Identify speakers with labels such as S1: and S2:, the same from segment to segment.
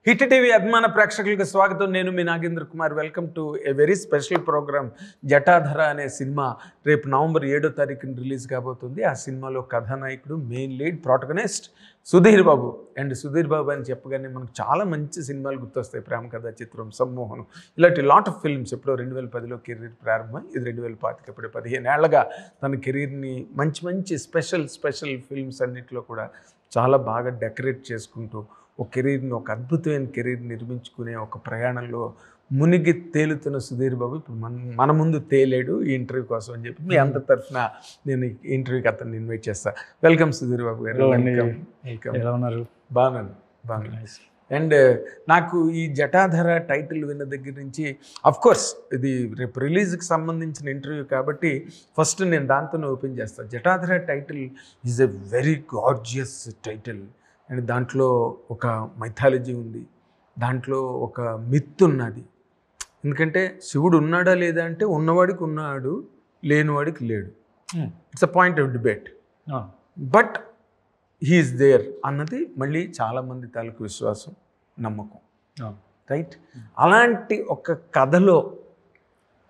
S1: Hit TV అభిమాన ప్రేక్షకులకు స్వాగతం. నేను మీ Nagendra Kumar. Welcome to a very special program. Jatadhara అనే సినిమా రేపు నవంబర్ 7వ తారీఖున రిలీజ్ కాబోతుంది. ఆ సినిమాలో కథానాయకుడు, main lead, protagonist Sudheer Babu. And Sudheer Babu అని చెప్పగానే మనకు చాలా మంచి సినిమాలు గుర్తొస్తాయి. ప్రేమ కథా చిత్రం, సమ్మోహనం, ఇలాంటి లాట్ ఆఫ్ ఫిల్మ్స్. ఎప్పుడో 2010లో కెరీర్ ప్రారంభమై ఇది 2025, ఇప్పుడు 15 ఏళ్లగా తన కెరీర్ని మంచి మంచి స్పెషల్ ఫిల్మ్స్ అన్నింటిలో కూడా చాలా బాగా డెకరేట్ చేసుకుంటూ ఒక కెరీర్ని, ఒక అద్భుతమైన కెరీర్ నిర్మించుకునే ఒక ప్రయాణంలో మునిగి తేలుతున్న సుధీర్ బాబు ఇప్పుడు మన ముందు తేలేడు ఈ ఇంటర్వ్యూ కోసం అని చెప్పి మీ అందరి తరఫున నేను ఇంటర్వ్యూకి అతన్ని ఇన్వైట్ చేస్తాను. వెల్కమ్ సుధీర్ బాబు గారు.
S2: ఎలా ఉన్నారు?
S1: బాగున్నాను. అండ్ నాకు ఈ జటాధర టైటిల్ విన్న దగ్గర నుంచి, కోర్స్ ఇది రేపు రిలీజ్కి సంబంధించిన ఇంటర్వ్యూ కాబట్టి ఫస్ట్ నేను దాంతోనే ఓపెన్ చేస్తాను. Jatadhara title is a very gorgeous title. And దాంట్లో ఒక మైథాలజీ ఉంది, దాంట్లో ఒక మిత్ ఉన్నది. ఎందుకంటే శివుడు ఉన్నాడా లేదా అంటే ఉన్నవాడికి ఉన్నాడు, లేనివాడికి లేడు. It's a point of debate. But he is there అన్నది మళ్ళీ చాలామంది తాలూకు విశ్వాసం, నమ్మకం. రైట్? అలాంటి ఒక కథలో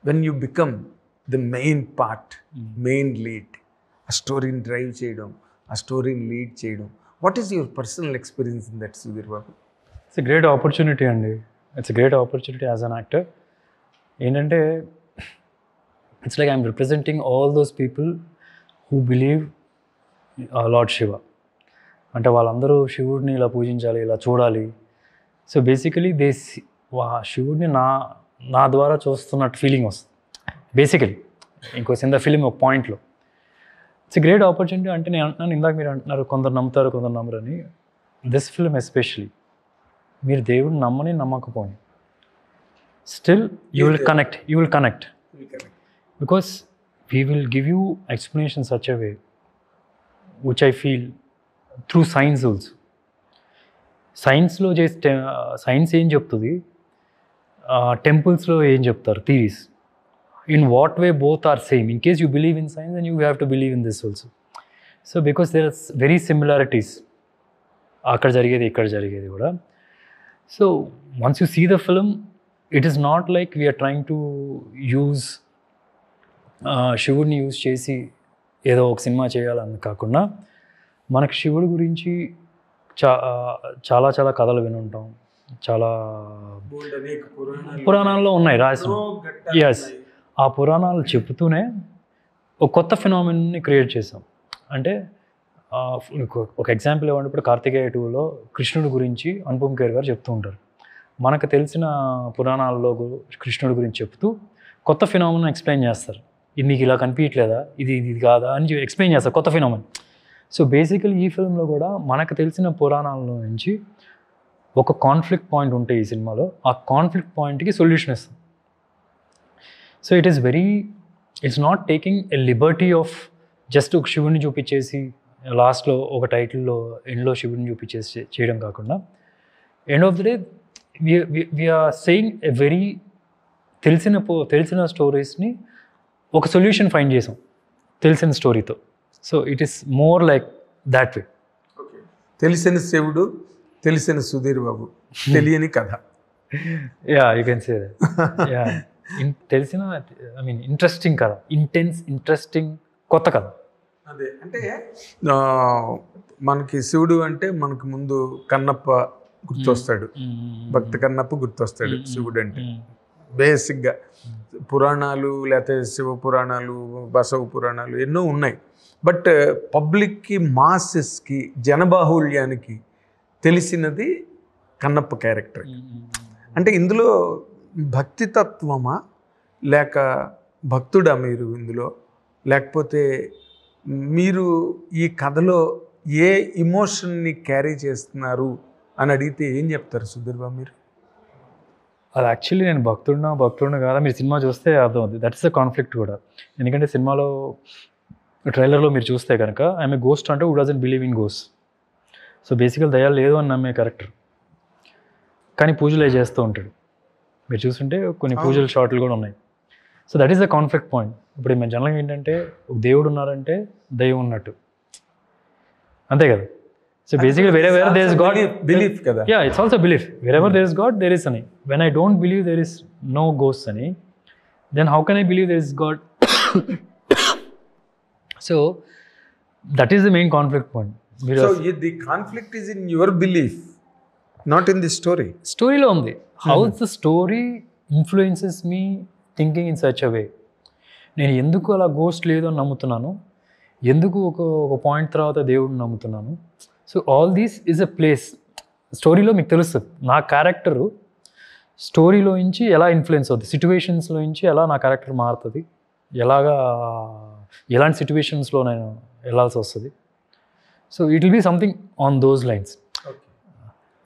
S1: when you become the main part, main lead, ఆ స్టోరీని డ్రైవ్ చేయడం, ఆ స్టోరీని లీడ్ చేయడం, what is your personal experience in that, Sudheer Babu?
S2: It's a great opportunity అండి. It's a great opportunity as an actor. ఏంటంటే it's like I'm representing all those people who believe lord Shiva. అంటే వాళ్ళందరూ శివుడిని ఇలా పూజించాలి, ఇలా చూడాలి. సో బేసికలీ శివుడిని నా ద్వారా చూస్తున్నట్టు ఫీలింగ్ వస్తుంది బేసికలీ. ఇంకో సింద ఫిలిం ఒక పాయింట్లో ఇట్స్ గ్రేట్ ఆపర్చునిటీ. అంటే నేను అంటున్నాను, ఇందాక మీరు అంటున్నారు కొందరు నమ్ముతారు కొందరు నమ్మరు అని. దిస్ ఫిల్మ్ ఎస్పెషలీ మీరు దేవుడిని నమ్మని నమ్మకపోని still you will connect because we will give you explanation such a way which I feel through science also. సైన్స్లో సైన్స్ ఏం చెప్తుంది, టెంపుల్స్లో ఏం చెప్తారు theories. In what way both are same. In case you believe in science, then you have to believe in this also. So because there are very similarities, akkada jarigedi ikkada jarigedi kuda. So once you see the film, it is not like we are trying to use శివుడిని use చేసి ఏదో ఒక cinema చేయాలని కాకుండా మనకు శివుడి గురించి చాలా చాలా కథలు వినుంటాం, చాలా పురాణాల్లో ఉన్నాయి రాసిన. ఎస్, ఆ పురాణాలు చెప్తూనే ఒక కొత్త ఫినామినాని క్రియేట్ చేసాం. అంటే ఒక ఎగ్జాంపుల్ ఇవ్వండి. ఇప్పుడు కార్తికేయ 2లో కృష్ణుడి గురించి అనుపమ్ ఖేర్ గారు చెప్తూ ఉంటారు. మనకు తెలిసిన పురాణాల్లో కృష్ణుడి గురించి చెప్తూ కొత్త ఫినామినా ఎక్స్ప్లెయిన్ చేస్తారు. ఇది మీకు ఇలా కనిపించట్లేదా, ఇది కాదా అని ఎక్స్ప్లెయిన్ చేస్తారు, కొత్త ఫినామినా. సో బేసికలీ ఈ ఫిల్మ్లో కూడా మనకు తెలిసిన పురాణాల నుంచి ఒక కాన్ఫ్లిక్ట్ పాయింట్ ఉంటే ఈ సినిమాలో ఆ కాన్ఫ్లిక్ట్ పాయింట్కి సొల్యూషన్ ఇస్తాం. So it's not taking a Liberty of just ఒక శివుడిని చూపించేసి లాస్ట్లో ఒక టైటిల్లో ఎండ్లో శివుడిని చూపించేసి చేయడం కాకుండా, end of the day we're saying a very తెలిసిన స్టోరీస్ని ఒక సొల్యూషన్ ఫైండ్ చేసాం తెలిసిన స్టోరీతో. So it is more like that way.
S1: తెలిసిన శివుడు, తెలిసిన సుధీర్ బాబు, తెలియని కథ.
S2: Yeah, you can say that. Yeah, తెలిసిన ఇంట్రెస్టింగ్ కథ, ఇంట్రెస్టింగ్ కొత్త కథ.
S1: అదే అంటే మనకి శివుడు అంటే మనకు ముందు కన్నప్ప గుర్తొస్తాడు, భక్త కన్నప్ప గుర్తొస్తాడు. శివుడు అంటే బేసిక్గా పురాణాలు, లేకపోతే శివ పురాణాలు, బసవ పురాణాలు ఎన్నో ఉన్నాయి. బట్ పబ్లిక్కి, మాసెస్కి, జనబాహుళ్యానికి తెలిసినది కన్నప్ప క్యారెక్టర్. అంటే ఇందులో భక్తి తత్వమా, లేక భక్తుడా మీరు ఇందులో, లేకపోతే మీరు ఈ కథలో ఏ ఇమోషన్ని క్యారీ చేస్తున్నారు అని అడిగితే ఏం చెప్తారు సుధీర్ బాబు మీరు?
S2: అది యాక్చువల్లీ నేను భక్తుడినా కాదా మీరు సినిమా చూస్తే అర్థమవుతుంది. దట్ ఇస్ ద కాన్ఫ్లిక్ట్ కూడా. ఎందుకంటే సినిమాలో ట్రైలర్లో మీరు చూస్తే కనుక ఐఎమ్ ఏ గోస్ట్ అంటే who doesn't believe in ghost. So బేసికల్ దయాలు లేదు అని నమ్మే క్యారెక్టర్, కానీ పూజలు చేస్తూ ఉంటాడు. మీరు చూస్తుంటే కొన్ని పూజల షాట్లు కూడా ఉన్నాయి. So that is the conflict point. ఇప్పుడు మేము జనరల్గా ఏంటంటే ఒక దేవుడు ఉన్నారంటే దైవం ఉన్నట్టు, అంతే కదా. So basically, wherever there is God,
S1: belief కదా.
S2: yeah, it's also belief. Wherever there is God, there is Ani. When I don't believe there is no ghost Ani, then how can I believe there is God? So that is the main conflict point.
S1: So the conflict is in your belief, not in the story.
S2: Storyలో ఉంది. How the story influences me thinking in such a way. నేను ఎందుకు అలా ghost లేదు అని నమ్ముతున్నాను, ఎందుకు ఒక point తర్వాత దేవుడిని నమ్ముతున్నాను. So all these is a place. స్టోరీలో మీకు తెలుస్తుంది నా క్యారెక్టరు స్టోరీలో నుంచి ఎలా ఇన్ఫ్లుయెన్స్ అవుతుంది, సిచ్యువేషన్స్లో నుంచి ఎలా నా క్యారెక్టర్ మారుతుంది, ఎలాంటి సిచ్యువేషన్స్లో నేను వెళ్ళాల్సి వస్తుంది. So it will be something on those lines.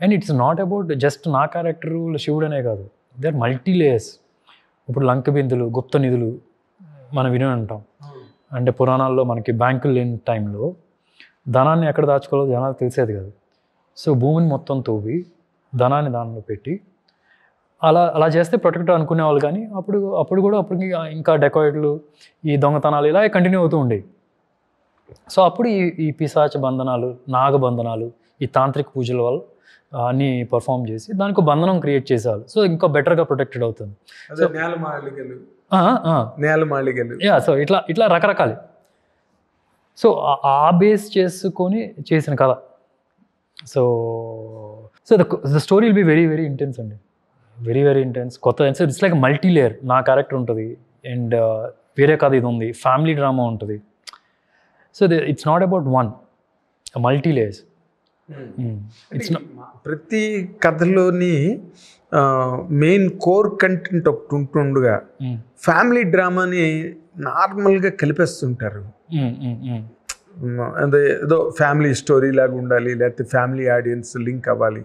S2: And it's not about just నా క్యారెక్టరు శివుడు అనే కాదు, దే ఆర్ మల్టీ లేయర్స్. ఇప్పుడు లంక బిందులు, గుప్త నిధులు మనం విని ఉంటాం. అంటే పురాణాల్లో మనకి బ్యాంకులు లేని టైంలో ధనాన్ని ఎక్కడ దాచుకోవాలో జనాలు తెలిసేది కాదు. సో భూమిని మొత్తం తవ్వి ధనాన్ని దానిలో పెట్టి అలా చేస్తే ప్రొటెక్ట్ అనుకునేవాళ్ళు. కానీ అప్పుడు ఇంకా డెకాయిట్లు, ఈ దొంగతనాలు ఇలా కంటిన్యూ అవుతూ ఉండేవి. సో అప్పుడు ఈ పిశాచ బంధనాలు, నాగబంధనాలు, ఈ తాంత్రిక పూజల వల్ల అన్నీ పర్ఫామ్ చేసి దానికి బంధనం క్రియేట్ చేసేవాళ్ళు. సో ఇంకా బెటర్గా ప్రొటెక్టెడ్ అవుతుంది. సో ఇట్లా రకరకాలు. సో ఆ బేస్ చేసుకొని చేసిన కథ. So the story will be very very intense అండి, వెరీ వెరీ ఇంటెన్స్. కొత్త ఇట్స్ లైక్ మల్టీ లేయర్. నా క్యారెక్టర్ ఉంటుంది అండ్ వేరే కథ ఇది ఉంది, ఫ్యామిలీ డ్రామా ఉంటుంది. So it's not about one, multi layers.
S1: ప్రతి కథలోని మెయిన్ కోర్ కంటెంట్ ఒకటి ఉంటుండగా ఫ్యామిలీ డ్రామాని నార్మల్గా కలిపేస్తుంటారు. అదే ఏదో ఫ్యామిలీ స్టోరీ లాగా ఉండాలి, లేకపోతే ఫ్యామిలీ ఆడియన్స్ లింక్ అవ్వాలి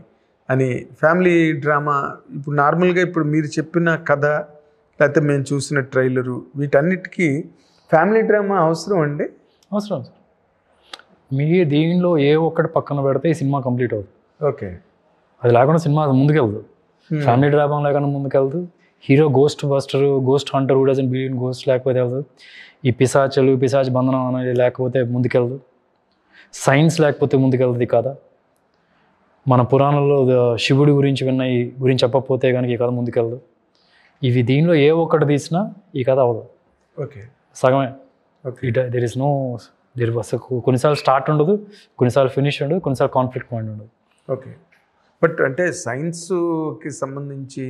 S1: అని ఫ్యామిలీ డ్రామా. ఇప్పుడు నార్మల్గా ఇప్పుడు మీరు చెప్పిన కథ లేకపోతే మేము చూసిన ట్రైలరు, వీటన్నిటికీ ఫ్యామిలీ డ్రామా అవసరం అండి.
S2: అవసరం. మీ దీనిలో ఏ ఒక్కటి పక్కన పెడితే ఈ సినిమా కంప్లీట్ అవుతుంది.
S1: ఓకే,
S2: అది లేకుండా సినిమా ముందుకెళ్దు. ఫ్యామిలీ డ్రామా లేకుండా ముందుకెళ్దు. Hero ghost buster, ghost hunter కూడా బిలియన్ గోస్ట్ లేకపోతే వెళ్దు. ఈ పిశాచ బంధనం అనేది లేకపోతే ముందుకెళ్దు. సైన్స్ లేకపోతే ముందుకెళ్తుంది కథ. మన పురాణంలో శివుడి గురించి విన్నాయి గురించి చెప్పకపోతే కనుక ఈ కథ ముందుకెళ్దు. ఇవి దీనిలో ఏ ఒక్కటి తీసినా ఈ కథ అవ్వదు.
S1: ఓకే,
S2: సగమే. దెర్ ఇస్ నో కొన్నిసార్లు స్టార్ట్ ఉండదు, కొన్నిసార్లు ఫినిష్ ఉండదు, కొన్నిసార్లు కాన్ఫ్లిక్ట్ పాయింట్ ఉండదు.
S1: ఓకే, బట్ అంటే సైన్స్కి సంబంధించి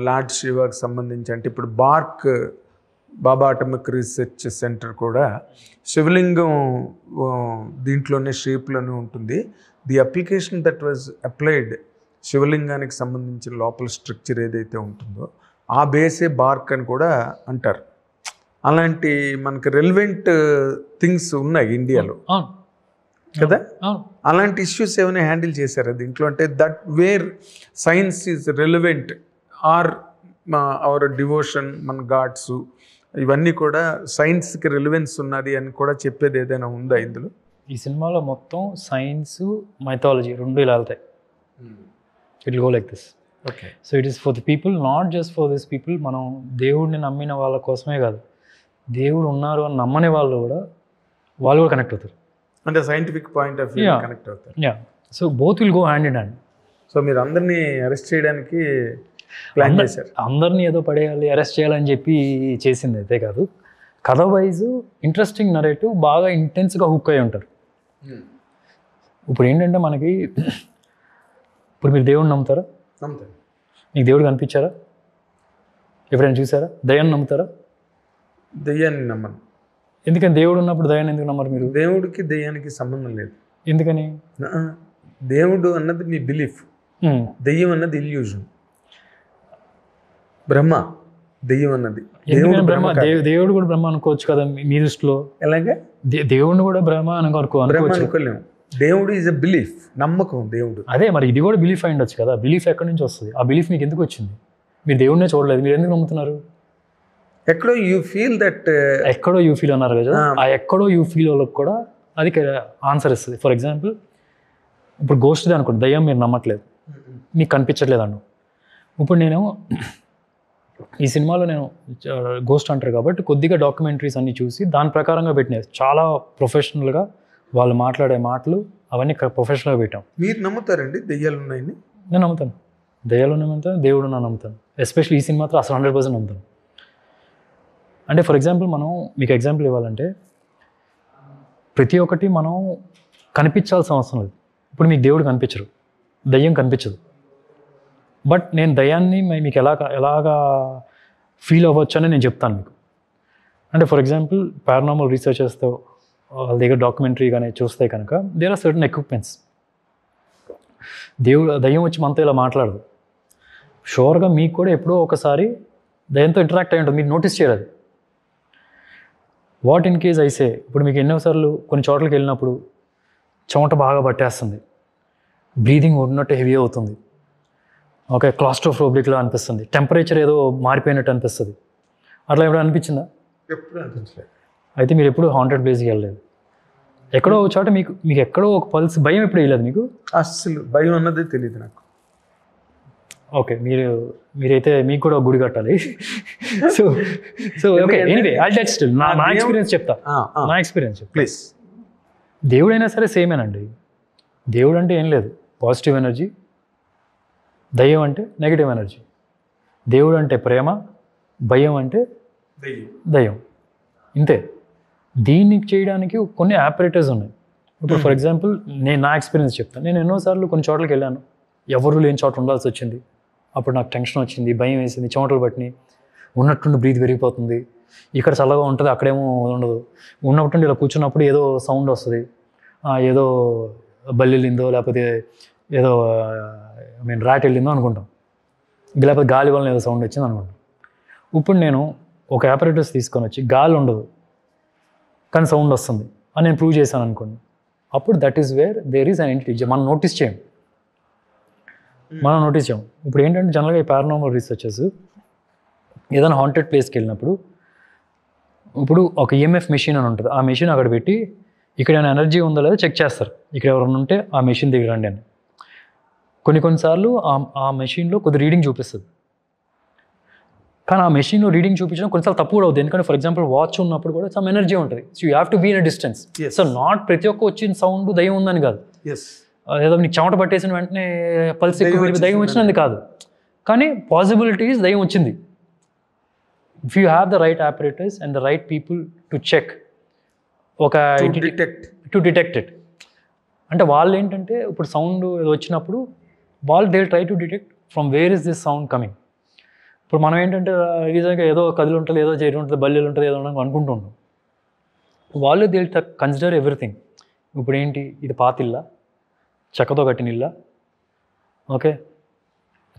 S1: లార్డ్ శివాకి సంబంధించి అంటే ఇప్పుడు బాబా అటమిక్ రీసెర్చ్ సెంటర్ కూడా శివలింగం దీంట్లోనే షేప్లోనే ఉంటుంది. The application that was applied శివలింగానికి సంబంధించిన లోపల స్ట్రక్చర్ ఏదైతే ఉంటుందో ఆ బేసే బార్క్ అని కూడా అంటారు. అలాంటి మనకి రెలివెంట్ థింగ్స్ ఉన్నాయి ఇండియాలో కదా. అలాంటి ఇష్యూస్ ఏమైనా హ్యాండిల్ చేశారా దీంట్లో? అంటే that where science is relevant or our devotion, మన గాడ్స్, ఇవన్నీ కూడా సైన్స్కి రెలివెన్స్ ఉన్నది అని కూడా చెప్పేది ఏదైనా ఉందా ఇందులో?
S2: ఈ సినిమాలో మొత్తం సైన్స్, మైథాలజీ రెండు ఇలా వెళ్తాయి. It will go like this.
S1: Okay,
S2: so it is for the people, not just for this people. మనం దేవుడిని నమ్మిన వాళ్ళ కోసమే కాదు, దేవుడు ఉన్నారు అని నమ్మని వాళ్ళు కూడా కనెక్ట్ అవుతారు.
S1: అంటే scientific point of view connect అవుతారు.
S2: So both will go hand in hand.
S1: So మీరు అందరినీ అరెస్ట్ చేయడానికి ప్లాన్ చేశారు?
S2: అందరినీ ఏదో పడేయాలి, అరెస్ట్ చేయాలని చెప్పి చేసింది అయితే కాదు. కథ వైజ్ ఇంట్రెస్టింగ్ నరేటివ్, బాగా ఇంటెన్స్గా హుక్ అయి ఉంటారు. ఇప్పుడు ఏంటంటే మనకి ఇప్పుడు మీరు దేవుడిని నమ్ముతారా?
S1: నమ్ముతారు.
S2: మీకు దేవుడు కనిపించారా? ఎప్పుడైనా చూసారా? దయ్యాన్ని నమ్ముతారా?
S1: దయ్యాన్ని నమ్మను.
S2: ఎందుకని? దేవుడు ఉన్నప్పుడు దయ్యాన్ని ఎందుకు నమ్మరు మీరు?
S1: దేవుడికి దయ్యానికి సంబంధం లేదు.
S2: ఎందుకని?
S1: దేవుడు అన్నది మీ బిలీఫ్, దెయ్యం అన్నది ఇల్యూజన్. బ్రహ్మ దెయ్యం అన్నది
S2: దేవుడు కూడా బ్రహ్మ అనుకోవచ్చు కదా మీ దృష్టిలో?
S1: ఎలాగే
S2: దేవుడిని కూడా బ్రహ్మ
S1: అనుకోలేము. దేవుడు ఈజ్ అ బిలీఫ్, నమ్మకం దేవుడు.
S2: అదే మరి ఇది కూడా బిలీఫ్ అయి ఉండొచ్చు కదా. బిలీఫ్ ఎక్కడి నుంచి వస్తుంది? ఆ బిలీఫ్ మీకు ఎందుకు వచ్చింది? మీరు దేవుడినే చూడలేదు, మీరు ఎందుకు నమ్ముతున్నారు?
S1: ఎక్కడో యూ ఫీల్ దట్,
S2: ఎక్కడో యూ ఫీల్ అన్నారు కదా. ఆ ఎక్కడో యూ ఫీల్ వాళ్ళకి కూడా అది ఆన్సర్ ఇస్తుంది. ఫర్ ఎగ్జాంపుల్ ఇప్పుడు గోస్ట్ది అనుకోండి, దయ్యం మీరు నమ్మట్లేదు, మీకు కనిపించట్లేదు అన్న. ఇప్పుడు నేను ఈ సినిమాలో నేను గోస్ట్ అంటారు కాబట్టి కొద్దిగా డాక్యుమెంటరీస్ అన్నీ చూసి దాని ప్రకారంగా పెట్టినాయి. చాలా ప్రొఫెషనల్గా వాళ్ళు మాట్లాడే మాటలు అవన్నీ ప్రొఫెషనల్గా పెట్టాం.
S1: మీరు నమ్ముతారండి దెయ్యాలు ఉన్నాయని?
S2: నేను నమ్ముతాను, దెయ్యాలు నమ్ముతాను, దేవుడు నా నమ్ముతాను. ఎస్పెషల్లీ ఈ సినిమా మాత్రం అసలు 100% నమ్ముతాను. అంటే ఫర్ ఎగ్జాంపుల్ మనం మీకు ఎగ్జాంపుల్ ఇవ్వాలంటే ప్రతి ఒక్కటి మనం కనిపించాల్సిన అవసరం లేదు. ఇప్పుడు మీకు దేవుడు కనిపించరు, దయ్యం కనిపించదు. బట్ నేను దయ్యాన్ని మీకు ఎలాగా ఫీల్ అవ్వచ్చు అని నేను చెప్తాను మీకు. అంటే ఫర్ ఎగ్జాంపుల్ పారానార్మల్ రీసెర్చర్స్తో వాళ్ళ దగ్గర డాక్యుమెంటరీ కానీ చూస్తే కనుక దేర్ ఆర్ సర్టన్ ఎక్విప్మెంట్స్. దయ్యం వచ్చి మనతో ఇలా మాట్లాడదు. షూర్గా మీకు కూడా ఎప్పుడో ఒకసారి దయ్యంతో ఇంటరాక్ట్ అయి ఉంటుంది, మీరు నోటీస్ చేయలేదు. వాట్ ఇన్ కేస్ అయితే ఇప్పుడు మీకు ఎన్నోసార్లు కొన్ని చోట్లకి వెళ్ళినప్పుడు చెమట బాగా పట్టేస్తుంది, బ్రీదింగ్ ఉన్నట్టు హెవీ అవుతుంది, ఓకే, క్లాస్ట్రోఫోబిక్లా అనిపిస్తుంది, టెంపరేచర్ ఏదో మారిపోయినట్టు అనిపిస్తుంది. అట్లా ఎప్పుడు అనిపించిందా?
S1: ఎప్పుడు అనిపించలేదు.
S2: అయితే మీరు ఎప్పుడు హాంటెడ్ ప్లేస్కి వెళ్ళలేదు. ఎక్కడో ఒక చోట మీకు ఎక్కడో ఒక పల్స్ భయం ఎప్పుడు వేయలేదు మీకు? అస్సలు
S1: భయం అన్నదే తెలియదు నాకు.
S2: ఓకే, మీరైతే మీకు కూడా గుడి కట్టాలి. So okay, anyway I that still నా ఎక్స్పీరియన్స్ చెప్తా. నా ఎక్స్పీరియన్స్
S1: ప్లీజ్.
S2: దేవుడైనా సరే సేమేనండి. దేవుడు అంటే ఏం లేదు, పాజిటివ్ ఎనర్జీ. దయ్యం అంటే నెగిటివ్ ఎనర్జీ. దేవుడు అంటే ప్రేమ, భయం అంటే దయ్యం. ఇంతే. దీన్ని చేయడానికి కొన్ని ఆపరేటర్స్ ఉన్నాయి. ఇప్పుడు ఫర్ ఎగ్జాంపుల్ నా ఎక్స్పీరియన్స్ చెప్తాను. నేను ఎన్నోసార్లు కొన్ని చోట్లకి వెళ్ళాను, ఎవరు లేని చోట ఉండాల్సి వచ్చింది. అప్పుడు నాకు టెన్షన్ వచ్చింది, భయం వేసింది, చెమటలు పట్టినాయి, ఉన్నట్టుండి బ్రీత్ పెరిగిపోతుంది. ఇక్కడ చల్లగా ఉంటుంది, అక్కడేమో ఉండదు. ఉన్నట్టుండి ఇలా కూర్చున్నప్పుడు ఏదో సౌండ్ వస్తుంది, ఏదో బల్లి వెళ్ళిందో లేకపోతే ఏదో ర్యాట్ వెళ్ళిందో అనుకుంటాం, లేకపోతే గాలి వల్ల ఏదో సౌండ్ వచ్చింది అనుకుంటాం. ఇప్పుడు నేను ఒక ఆపరేటర్స్ తీసుకొని వచ్చి గాలి ఉండదు కానీ సౌండ్ వస్తుంది అని నేను ప్రూవ్ చేశాను అనుకోండి, అప్పుడు that is where there is an entity. మనం నోటీస్ చేయం. ఇప్పుడు ఏంటంటే జనరల్గా ఈ పారానార్మల్ రీసెర్చర్స్ ఏదైనా హాంటెడ్ ప్లేస్కి వెళ్ళినప్పుడు ఇప్పుడు ఒక ఈఎంఎఫ్ మెషిన్ అని ఉంటుంది, ఆ మెషిన్ అక్కడ పెట్టి ఇక్కడ ఏమైనా ఎనర్జీ ఉందో లేదో చెక్ చేస్తారు. ఇక్కడ ఎవరైనా ఉంటే ఆ మెషిన్ దగ్గర రండి అని. కొన్నిసార్లు ఆ మెషిన్లో కొద్ది రీడింగ్ చూపిస్తుంది, కానీ ఆ మెషిన్లో రీడింగ్ చూపించడం కొన్నిసార్లు తప్పు కూడా అవుతుంది. ఎందుకంటే ఫర్ ఎగ్జాంపుల్ వాచ్ ఉన్నప్పుడు కూడా సమ్ ఎనర్జీ ఉంటుంది. So you have to be in a distance. So not ప్రతి ఒక్క వచ్చిన సౌండ్ దయ్యం ఉందని కాదు, ఏదో నీకు చెమట పట్టేసిన వెంటనే పల్స్ ఎక్కువ దయ్యం వచ్చినది కాదు, కానీ పాసిబిలిటీస్ దయ్యం వచ్చింది. If you have the right operators and the right people to check to detect it. అంటే వాళ్ళు ఏంటంటే ఇప్పుడు సౌండ్ ఏదో వచ్చినప్పుడు వాళ్ళు they try to detect from where is this sound coming. ఇప్పుడు మనం ఏంటంటే రీజన్గా ఏదో కదిలి ఉంటుంది, ఏదో చేరి ఉంటుంది, బల్లీలు ఉంటుంది, ఏదో అనుకుంటూ ఉంటాం. వాళ్ళు దే కన్సిడర్ ఎవ్రీథింగ్. ఇప్పుడు ఏంటి, ఇది పాతిల్లా, చెక్కతో కట్టిన ఇల్లా, ఓకే,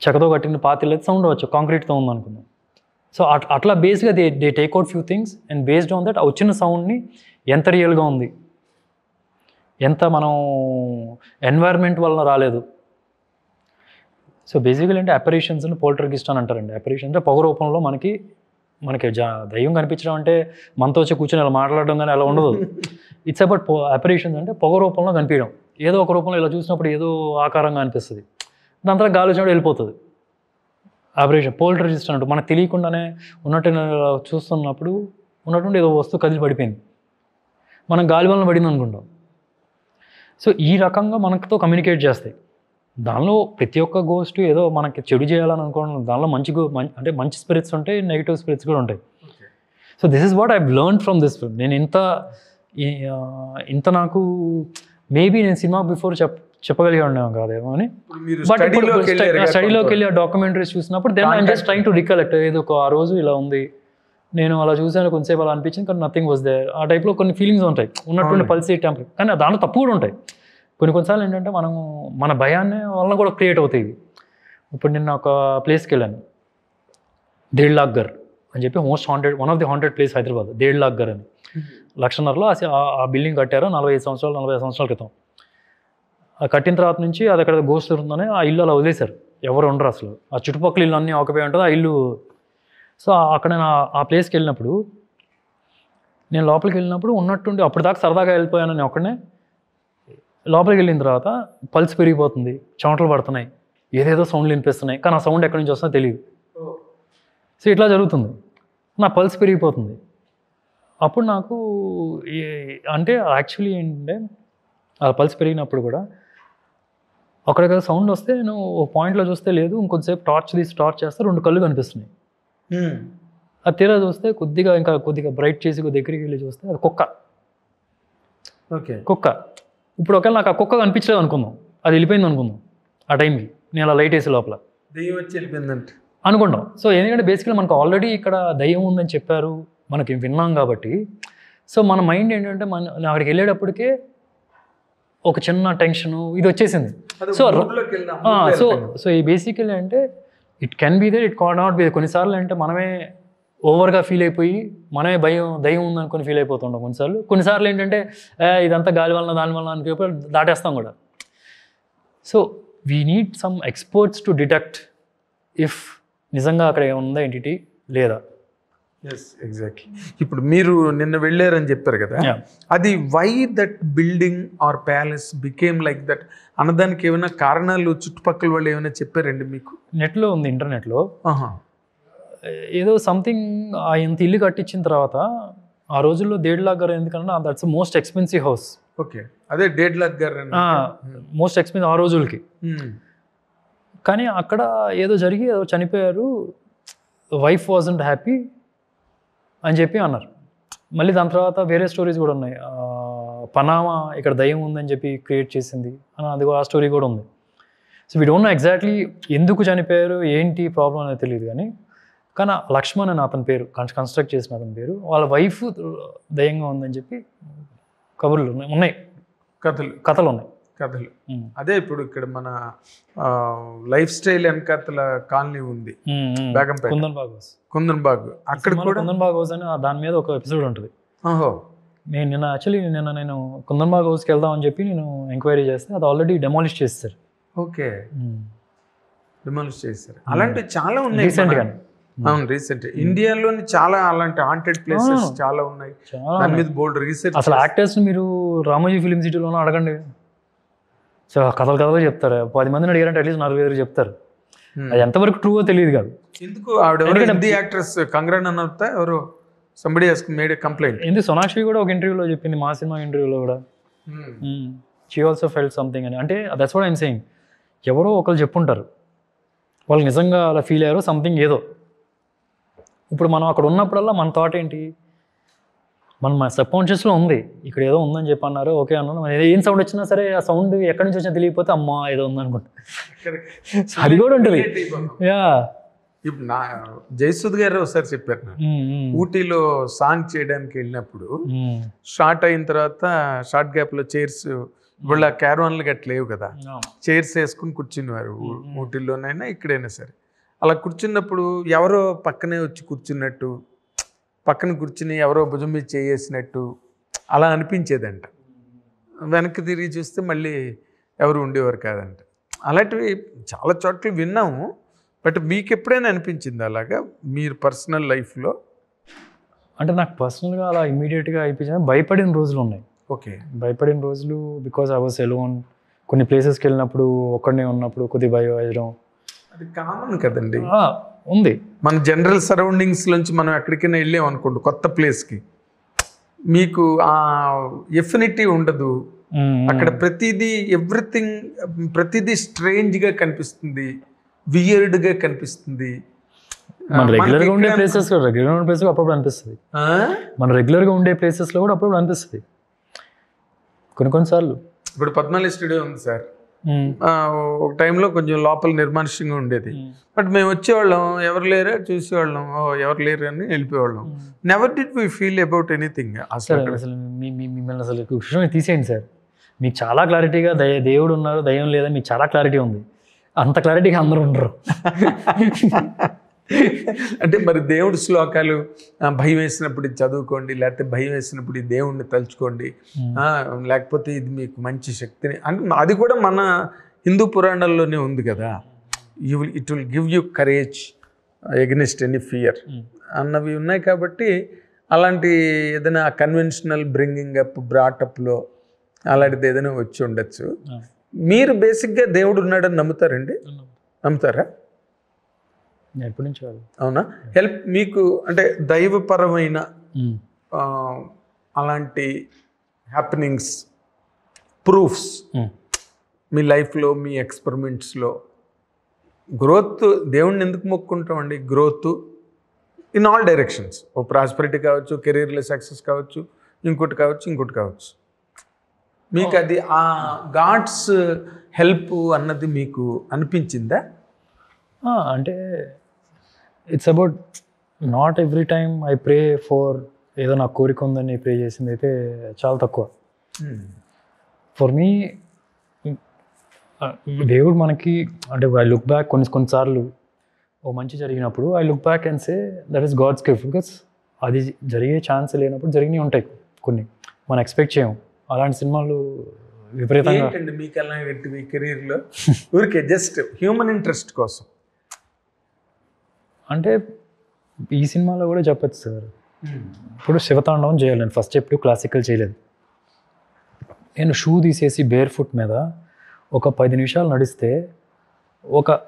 S2: చెక్కతో కట్టిన పాతిల్లా అయితే సౌండ్ వచ్చు, కాంక్రీట్తో ఉందనుకుందాం. సో అట్లా బేస్గా they take out few things and based on that ఆ వచ్చిన సౌండ్ని ఎంత రియల్గా ఉంది, ఎంత మనం ఎన్వైర్న్మెంట్ వలన రాలేదు. సో బేసికలీ అంటే అపరేషన్స్ని పోల్టర్గిస్ట్ అని అంటారండి. అపరేషన్ అంటే పొగ రూపంలో మనకి దయ్యం కనిపించడం అంటే మనతో వచ్చి కూర్చొని అలా మాట్లాడడం కానీ అలా ఉండదు. ఇట్స్ అబౌట్ అపరేషన్స్ అంటే పొగ రూపంలో కనిపించడం, ఏదో ఒక రూపంలో ఇలా చూసినప్పుడు ఏదో ఆకారంగా అనిపిస్తుంది, దాని తర్వాత గాలి వచ్చినప్పుడు వెళ్ళిపోతుంది. అపరేషన్ పోల్టర్గిస్ట్ అన్నట్టు మనకు తెలియకుండానే ఉన్నట్టు చూస్తున్నప్పుడు ఉన్నటువంటి ఏదో వస్తువు కదిలి పడిపోయింది, మనం గాలి వలన పడింది అనుకుంటాం. సో ఈ రకంగా మనతో కమ్యూనికేట్ చేస్తాయి. దానిలో ప్రతి ఒక్క గోస్ట్ ఏదో మనకి చెడు చేయాలని అనుకోవడం, దానిలో అంటే మంచి స్పిరిట్స్ ఉంటాయి, నెగిటివ్ స్పిరిట్స్ కూడా ఉంటాయి. So this is what I learn from this film. నేను ఇంత నాకు మేబీ నేను సినిమా బిఫోర్ చెప్పగలిగా ఉన్నాను కాదేమో అని. బట్ స్టడీలోకి వెళ్ళి ఆ డాక్యుమెంటరీస్ చూసినప్పుడు then I'm just trying to recollect. ఏదో ఆ రోజు ఇలా ఉంది, నేను అలా చూసాను, కొంతసేపు అలా అనిపించింది, కానీ నథింగ్ వాజ్ దేర్. ఆ టైప్లో కొన్ని ఫీలింగ్స్ ఉంటాయి, ఉన్నటువంటి పల్సీ టెంపర్. కానీ దాంట్లో తప్పు కూడా ఉంటాయి. కొన్నిసార్లు ఏంటంటే మన భయాన్ని వలన కూడా క్రియేట్ అవుతాయి. ఇప్పుడు నిన్న ఒక ప్లేస్కి వెళ్ళాను, దేడ్లాగ్గర్ అని చెప్పి one of the haunted place Hyderabad, దేడ్లాగ్గర్ అని. 1,50,000లో ఆ బిల్డింగ్ కట్టారు 45 సంవత్సరాల క్రితం. కట్టిన తర్వాత నుంచి అది అక్కడ గోస్ట్ ఉందని ఆ ఇల్లు అలా వదిలేశారు, ఎవరు ఉండరు అసలు. ఆ చుట్టుపక్కల ఇల్లు అన్నీ ఆక్యుపై ఉంటుంది, ఆ ఇల్లు. సో అక్కడ నేను ఆ ప్లేస్కి వెళ్ళినప్పుడు, నేను లోపలికి వెళ్ళినప్పుడు ఉన్నట్టుండి అప్పుడు దాకా సరదాగా వెళ్ళిపోయాను నేను ఒక్కడనే. లోపలికి వెళ్ళిన తర్వాత పల్స్ పెరిగిపోతుంది, చెమటలు పడుతున్నాయి, ఏదేదో సౌండ్లు వినిపిస్తున్నాయి, కానీ ఆ సౌండ్ ఎక్కడి నుంచి వస్తుందో తెలియదు. సో ఇట్లా జరుగుతుంది, నా పల్స్ పెరిగిపోతుంది. అప్పుడు నాకు అంటే యాక్చువల్లీ ఏంటంటే ఆ పల్స్ పెరిగినప్పుడు కూడా అక్కడ సౌండ్ వస్తే నేను ఒక పాయింట్లో చూస్తే లేదు, ఇంకొంచెంసేపు టార్చ్ చేస్తే 2 కళ్ళు కనిపిస్తున్నాయి. అది తీరా చూస్తే కొద్దిగా బ్రైట్ చేసి దగ్గరికి వెళ్ళి చూస్తే అది కుక్క. ఇప్పుడు ఒకవేళ నాకు ఆ కుక్క కనిపించలేదు అనుకుందాం, అది వెళ్ళిపోయింది అనుకుందాం ఆ టైంకి, నేను అలా లైట్ వేసే లోపల
S1: దెయ్యం వచ్చి వెళ్ళిపోయిందంటే
S2: అనుకుంటాం. సో ఎందుకంటే బేసికలీ మనకు ఆల్రెడీ ఇక్కడ దయ్యం ఉందని చెప్పారు, మనకి విన్నాం కాబట్టి. సో మన మైండ్ ఏంటంటే అక్కడికి వెళ్ళేటప్పటికే ఒక చిన్న టెన్షను ఇది వచ్చేసింది. సో ఈ బేసికలీ అంటే it can be there, it can not be. కొన్నిసార్లు అంటే మనమే ఓవర్గా ఫీల్ అయిపోయి మనమే దయ్యం ఉందనుకొని ఫీల్ అయిపోతుంటాం కొన్నిసార్లు ఏంటంటే ఇదంతా గాలి వలన దాని వలన అని దాటేస్తాం కూడా. So we need some experts to detect if నిజంగా అక్కడ ఏముందా ఎంటిటీ లేదా.
S1: Yes, exactly. ఇప్పుడు మీరు నిన్న వెళ్ళారని చెప్పారు కదా, అది why that building or palace became like that అన్నదానికి ఏమైనా కారణాలు చుట్టుపక్కల వాళ్ళు ఏమైనా చెప్పారండి మీకు?
S2: నెట్లో ఉంది, ఇంటర్నెట్లో. ఏదో సంథింగ్ ఇంత ఇల్లు కట్టించిన తర్వాత ఆ రోజుల్లో 1.5 lakh గారు, ఎందుకంటే that's most expensive house.
S1: Okay, అదే 1.5 lakh గారు
S2: మోస్ట్ ఎక్స్పెన్సివ్ ఆ రోజులకి. కానీ అక్కడ ఏదో జరిగి ఏదో చనిపోయారు, వైఫ్ వాజంట్ హ్యాపీ అని చెప్పి అన్నారు. మళ్ళీ దాని తర్వాత వేరే స్టోరీస్ కూడా ఉన్నాయి. పనామా ఇక్కడ దయ్యం ఉందని చెప్పి క్రియేట్ చేసింది అని అది ఆ స్టోరీ కూడా ఉంది. So we don't know exactly ఎందుకు చనిపోయారు, ఏంటి ప్రాబ్లం అనేది తెలియదు. కానీ లక్ష్మణ్ అని అతని పేరు, కన్స్ట్రక్ట్ చేసిన అతని పేరు, వాళ్ళ వైఫ్ దయ్యంగా ఉందని చెప్పి కబుర్లు ఉన్నాయి, కథలు ఉన్నాయి.
S1: అదే ఇప్పుడు ఇక్కడ మన లైఫ్ స్టైల్ వెనకాతల కాలనీ ఉంది, కుందన్ బాగ్. అక్కడ కూడా
S2: కుందన్ బాగ్ హౌస్ అని దాని మీద ఒక ఎపిసోడ్ ఉంటుంది. నేను కుందన్ బాగ్ హౌస్కి వెళ్దామని చెప్పి నేను ఎంక్వైరీ చేస్తే అది ఆల్రెడీ డెమాలిష్ చేస్తారు.
S1: ఓకే, డెమాలిష్ చేస్తారు. అలాంటివి చాలా ఉన్నాయి
S2: రీసెంట్గా.
S1: అవును, రీసెంట్ ఇండియాలోని చాలా అలాంటి హాంటెడ్ ప్లేసెస్ చాలా ఉన్నాయి. దాని మీద బోల్డ్ రీసెర్చ్.
S2: అసలు యాక్టర్స్ మీరు రామోజీ ఫిలిం సిటీలోనూ అడగండి, సో కథలు చెప్తారు. 10 మందిని అడిగారంటే అట్లీస్ట్ 40 చెప్తారు. అది ఎంతవరకు ట్రూవో తెలియదు కాదు.
S1: ఎందుకు ఆవిడ హిందీ యాక్ట్రెస్ కంగనా రనౌత్ ఎవరు somebody has made a complaint.
S2: ఎందుకు సోనాక్షి కూడా ఒక ఇంటర్వ్యూలో చెప్పింది, మా సినిమా ఇంటర్వ్యూలో కూడా షీ ఆల్సో ఫెల్ట్ సంథింగ్ అని. అంటే దట్స్ వాట్ ఐఎమ్ సేయింగ్. ఎవరో ఒకరు చెప్పుంటారు, వాళ్ళు నిజంగా అలా ఫీల్ అయ్యారో సంథింగ్ ఏదో. ఇప్పుడు మనం అక్కడ ఉన్నప్పుడల్లా మన థాట్ ఏంటి, మన సబ్ కాన్షియస్లో ఉంది ఇక్కడ ఏదో ఉందని చెప్పి అన్నారు, ఓకే అన్నాను. ఏం సౌండ్ వచ్చినా సరే ఆ సౌండ్ ఎక్కడి నుంచి వచ్చినా తెలియకపోతే అమ్మ ఏదో ఉందనుకుంటా, అది కూడా ఉంటుంది. యా,
S1: ఇప్పుడు నా జయసుద్ గారు ఒకసారి చెప్పారు, ఊటీలో సాంగ్ చేయడానికి వెళ్ళినప్పుడు షార్ట్ అయిన తర్వాత షార్ట్ గ్యాప్లో చైర్స్, ఇప్పుడు ఆ క్యారవాన్లు గట్ల లేవు కదా, చైర్స్ వేసుకుని కూర్చునేవారు ఊటీలోనైనా ఇక్కడైనా సరే. అలా కూర్చున్నప్పుడు ఎవరో పక్కనే వచ్చి కూర్చున్నట్టు, పక్కన కూర్చుని ఎవరో భుజం మీద చేసినట్టు అలా అనిపించేదంట. వెనక్కి తిరిగి చూస్తే మళ్ళీ ఎవరు ఉండేవారు కాదంట. అలాంటివి చాలా చోట్ల విన్నాము. బట్ మీకు ఎప్పుడైనా అనిపించింది అలాగా మీరు పర్సనల్ లైఫ్లో?
S2: అంటే నాకు పర్సనల్గా అలా ఇమీడియట్గా అయిపోయింది. భయపడిన రోజులు ఉన్నాయి.
S1: ఓకే,
S2: భయపడిన రోజులు బికాజ్ ఐ వాస్ ఎలోన్. కొన్ని ప్లేసెస్కి వెళ్ళినప్పుడు ఒక్కడనే ఉన్నప్పుడు కొద్దిగా భయం వేయడం
S1: అది కామన్ కదండి,
S2: ఉంది. మన
S1: జనరల్ సరౌండింగ్స్ నుంచి మనం ఎక్కడికైనా వెళ్ళాం అనుకోండి కొత్త ప్లేస్కి, మీకు ఆ ఎఫినిటీ ఉండదు. అక్కడ ప్రతిదీ ఎవ్రీథింగ్ ప్రతిదీ స్ట్రేంజ్గా కనిపిస్తుంది, వియర్డ్గా కనిపిస్తుంది.
S2: మన రెగ్యులర్గా ఉండే ప్లేసెస్ అప్పుడప్పుడు అనిపిస్తుంది. మన రెగ్యులర్గా ఉండే ప్లేసెస్లో కూడా అప్పుడప్పుడు అనిపిస్తుంది కొన్నిసార్లు.
S1: ఇప్పుడు పద్మాలి స్టూడియో ఉంది సార్, ఒక టైంలో కొంచెం లోపల నిర్మానుష్యంగా ఉండేది. బట్ మేము వచ్చేవాళ్ళం, ఎవరు లేరా చూసేవాళ్ళం, ఎవరు లేరు అని వెళ్ళిపోయేవాళ్ళం. Never did we feel about anything. అసలు
S2: మిమ్మల్ని అసలు విషయం తీసేయండి సార్, మీకు చాలా క్లారిటీగా దేవుడు ఉన్నారు దయ్యం లేదా మీకు చాలా క్లారిటీ ఉంది. అంత క్లారిటీగా అందరూ ఉండరు.
S1: అంటే మరి దేవుడి శ్లోకాలు భయం వేసినప్పుడు ఇది చదువుకోండి, లేకపోతే భయం వేసినప్పుడు ఈ దేవుడిని తలుచుకోండి, లేకపోతే ఇది మీకు మంచి శక్తిని అంటే అది కూడా మన హిందూ పురాణాల్లోనే ఉంది కదా. It will give you courage against any fear అన్నవి ఉన్నాయి. కాబట్టి అలాంటి ఏదైనా కన్వెన్షనల్ బ్రింగింగ్ అప్ బ్రాటప్లో అలాంటిది ఏదైనా వచ్చి ఉండొచ్చు. మీరు బేసిక్గా దేవుడు ఉన్నాడని నమ్ముతారండి? నమ్ముతారా?
S2: ఎప్పటి నుంచి?
S1: అవునా? మీకు అంటే దైవపరమైన అలాంటి హ్యాపెనింగ్స్ ప్రూఫ్స్ మీ లైఫ్లో, మీ ఎక్స్పెరిమెంట్స్లో గ్రోత్ దేవుణ్ణి ఎందుకు మొక్కుంటామండి? Growth in all directions. ఓ ప్రాస్పెరిటీ కావచ్చు, కెరీర్లో సక్సెస్ కావచ్చు, ఇంకోటి కావచ్చు. మీకు అది ఆ గాడ్స్ హెల్ప్ అన్నది మీకు అనిపించిందా?
S2: అంటే it's about not every time I pray for ఏదో నాకు కోరిక ఉందని ప్రే చేసింది అయితే చాలా తక్కువ. ఫర్ మీ దేవుడు మనకి అంటే ఐ లుక్ బ్యాక్ కొన్నిసార్లు ఓ మంచి జరిగినప్పుడు I look back and say that is God's gift. Because అది జరిగే ఛాన్స్ లేనప్పుడు జరిగినవి ఉంటాయి కొన్ని, మనం ఎక్స్పెక్ట్ చేయం. అలాంటి సినిమాలు విపరీతంగా.
S1: ఏంటండి మీకు ఎలా మీ కెరీర్లో ఊరికే జస్ట్ హ్యూమన్ ఇంట్రెస్ట్ కోసం?
S2: అంటే ఈ సినిమాలో కూడా చెప్పచ్చు సార్. ఇప్పుడు శివతాండవం చేయాలి నేను ఫస్ట్ ఎప్పుడు క్లాసికల్ చేయలేదు. నేను షూ తీసేసి బేర్ ఫుట్ మీద ఒక 10 నిమిషాలు నడిస్తే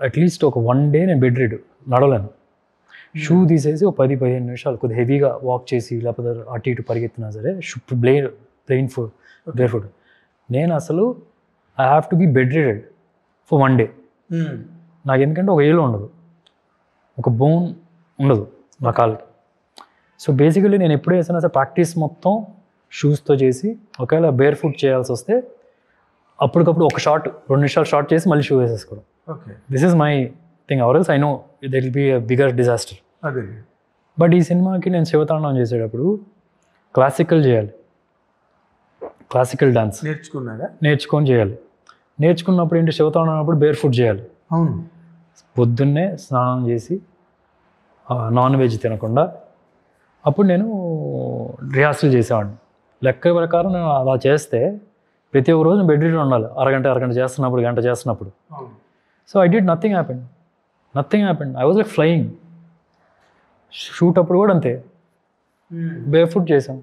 S2: అట్లీస్ట్ ఒక 1 డే నేను బెడ్ రెడ్ నడవలేను. షూ తీసేసి ఒక 10-15 నిమిషాలు కొద్దిగా హెవీగా వాక్ చేసి లేకపోతే అటు ఇటు పరిగెత్తినా సరే ప్లెయిన్ ఫుట్ బేర్ ఫుట్ నేను అసలు I have to be bedridden for 1 day. నాకు ఎందుకంటే ఒక ఏలు ఉండదు, ఒక బోన్ ఉండదు నా కాళ్ళకి. సో బేసికలీ నేను ఎప్పుడు వేసినా సరే ప్రాక్టీస్ మొత్తం షూస్తో చేసి ఒకవేళ బేర్ ఫుట్ చేయాల్సి వస్తే అప్పటికప్పుడు ఒక 2 నిమిషాలు షార్ట్ చేసి మళ్ళీ షూ వేసేసుకోవడం. This is my thing. Or else I know that will be a bigger disaster. But ఈ సినిమాకి నేను శివతాండవం చేసేటప్పుడు క్లాసికల్ చేయాలి, క్లాసికల్ డాన్స్ నేర్చుకొని చేయాలి. నేర్చుకున్నప్పుడు ఏంటి శివతాండవం అప్పుడు బేర్ ఫుట్ చేయాలి. పొద్దున్నే స్నానం చేసి నాన్ వెజ్ తినకుండా అప్పుడు నేను రిహార్సల్ చేసేవాడిని. లెక్క ప్రకారం నేను అలా చేస్తే ప్రతి ఒక్క రోజు బెడ్ రెడీ ఉండాలి, అరగంట చేస్తున్నప్పుడు, గంట చేస్తున్నప్పుడు. So I did nothing happened. I was like flying. Shoot అప్పుడు కూడా అంతే, బేర్ ఫుట్ చేసాం.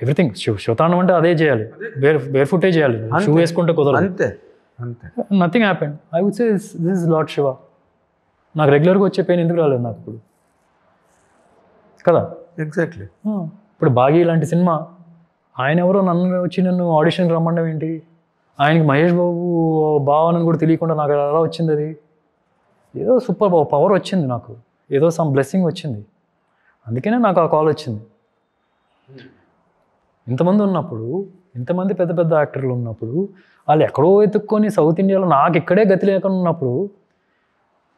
S2: ఎవ్రీథింగ్ శివతాండవం అంటే అదే చేయాలి, బేర్ ఫుటే చేయాలి, షూ వేసుకుంటే కుదరదు. Nothing happened. I would say this is lord Shiva. నాకు రెగ్యులర్గా వచ్చే పెయిన్ ఎందుకు రాలేదు నాకు ఇప్పుడు కదా?
S1: ఎగ్జాక్ట్లీ.
S2: ఇప్పుడు బాగి ఇలాంటి సినిమా ఆయన ఎవరో నన్ను ఆడిషన్కి రమ్మండం ఏంటి? ఆయనకి మహేష్ బాబు భావనని కూడా తెలియకుండా నాకు ఎలా వచ్చింది? అది ఏదో సూపర్ పవర్ వచ్చింది నాకు, ఏదో సమ్ బ్లెస్సింగ్ వచ్చింది. అందుకనే నాకు ఆ కాల్ వచ్చింది. ఇంతమంది ఉన్నప్పుడు, ఇంతమంది పెద్ద పెద్ద యాక్టర్లు ఉన్నప్పుడు, వాళ్ళు ఎక్కడో వెతుక్కొని సౌత్ ఇండియాలో నాకు ఇక్కడే గతి లేకుండా ఉన్నప్పుడు,